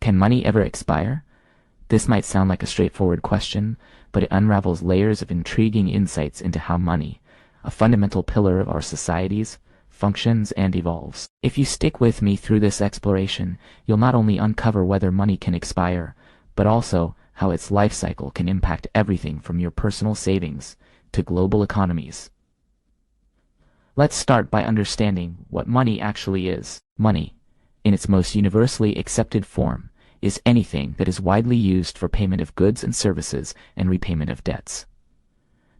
Can money ever expire? This might sound like a straightforward question, but it unravels layers of intriguing insights into how money, a fundamental pillar of our societies, functions and evolves. If you stick with me through this exploration, you'll not only uncover whether money can expire, but also how its life cycle can impact everything from your personal savings to global economies. Let's start by understanding what money actually is. Money, in its most universally accepted form, is anything that is widely used for payment of goods and services and repayment of debts.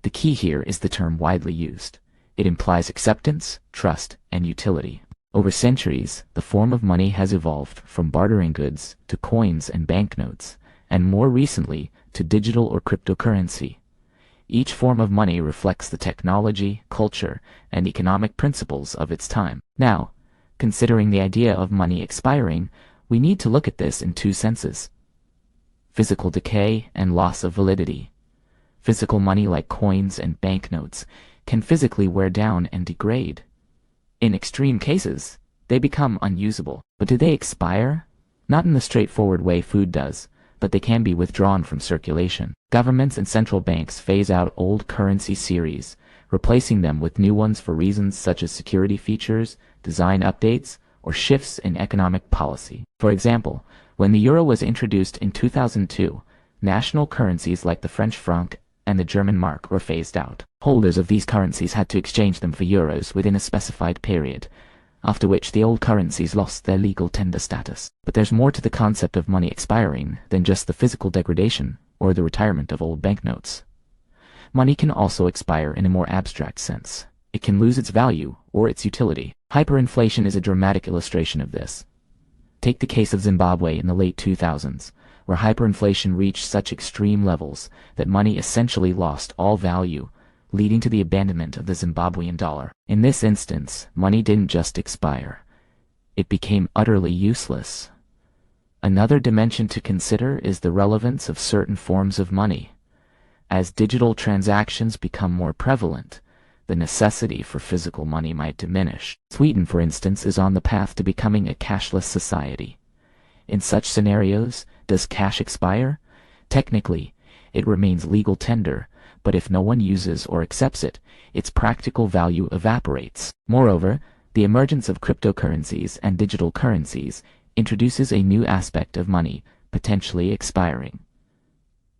The key here is the term widely used. It implies acceptance, trust, and utility. Over centuries, the form of money has evolved from bartering goods to coins and banknotes, and more recently to digital or cryptocurrency. Each form of money reflects the technology, culture, and economic principles of its time. Now, considering the idea of money expiring, we need to look at this in two senses: physical decay and loss of validity. Physical money like coins and banknotes can physically wear down and degrade. In extreme cases, they become unusable. But do they expire? Not in the straightforward way food does, but they can be withdrawn from circulation. Governments and central banks phase out old currency series, replacing them with new ones for reasons such as security features, design updates, or shifts in economic policy. For example, when the euro was introduced in 2002, national currencies like the French franc and the German mark were phased out. Holders of these currencies had to exchange them for euros within a specified period, after which the old currencies lost their legal tender status. But there's more to the concept of money expiring than just the physical degradation or the retirement of old banknotes. Money can also expire in a more abstract sense. It can lose its value or its utility. Hyperinflation is a dramatic illustration of this. Take the case of Zimbabwe in the late 2000s, where hyperinflation reached such extreme levels that money essentially lost all value, leading to the abandonment of the Zimbabwean dollar. In this instance, money didn't just expire. It became utterly useless. Another dimension to consider is the relevance of certain forms of money. As digital transactions become more prevalent, the necessity for physical money might diminish. Sweden, for instance, is on the path to becoming a cashless society. In such scenarios, does cash expire? Technically, it remains legal tender, but if no one uses or accepts it, its practical value evaporates. Moreover, the emergence of cryptocurrencies and digital currencies introduces a new aspect of money potentially expiring.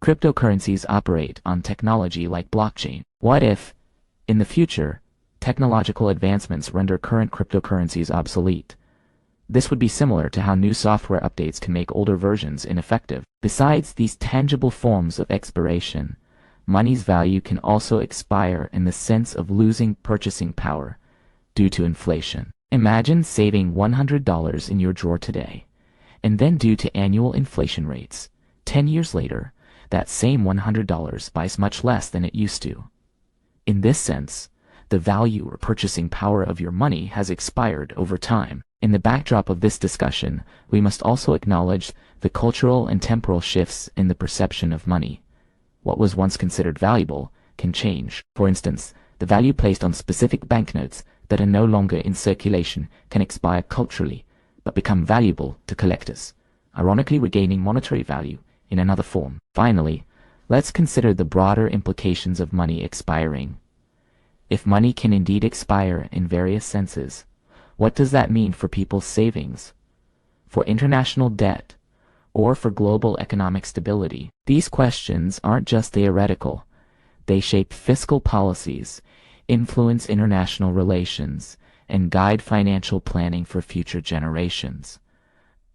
Cryptocurrencies operate on technology like blockchain. What if, in the future, technological advancements render current cryptocurrencies obsolete? This would be similar to how new software updates can make older versions ineffective. Besides these tangible forms of expiration, money's value can also expire in the sense of losing purchasing power due to inflation. Imagine saving $100 in your drawer today, and then due to annual inflation rates, 10 years later, that same $100 buys much less than it used to. In this sense, the value or purchasing power of your money has expired over time. In the backdrop of this discussion, we must also acknowledge the cultural and temporal shifts in the perception of money. What was once considered valuable can change. For instance, the value placed on specific banknotes that are no longer in circulation can expire culturally, but become valuable to collectors, ironically regaining monetary value in another form. Finally, let's consider the broader implications of money expiring. If money can indeed expire in various senses, what does that mean for people's savings, for international debt, or for global economic stability? These questions aren't just theoretical. They shape fiscal policies, influence international relations, and guide financial planning for future generations.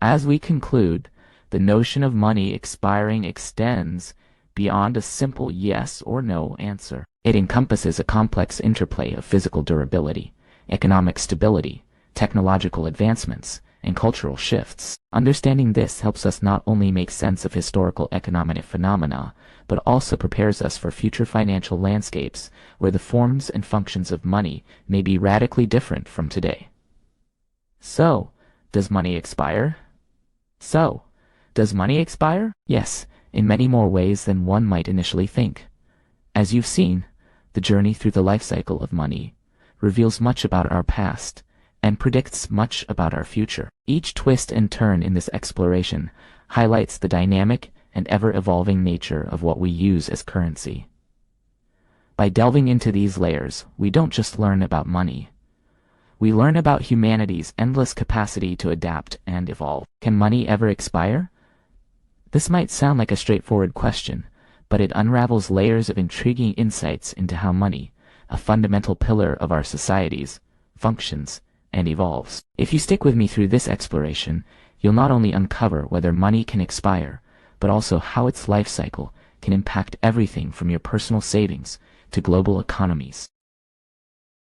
As we conclude, the notion of money expiring extends beyond a simple yes or no answer. It encompasses a complex interplay of physical durability, economic stability, technological advancements, and cultural shifts. Understanding this helps us not only make sense of historical economic phenomena, but also prepares us for future financial landscapes where the forms and functions of money may be radically different from today. So, does money expire? Yes, in many more ways than one might initially think. As you've seen, the journey through the life cycle of money reveals much about our past and predicts much about our future. Each twist and turn in this exploration highlights the dynamic and ever-evolving nature of what we use as currency. By delving into these layers, we don't just learn about money. We learn about humanity's endless capacity to adapt and evolve. Can money ever expire? This might sound like a straightforward question, but it unravels layers of intriguing insights into how money, a fundamental pillar of our societies, functions and evolves. If you stick with me through this exploration, you'll not only uncover whether money can expire, but also how its life cycle can impact everything from your personal savings to global economies.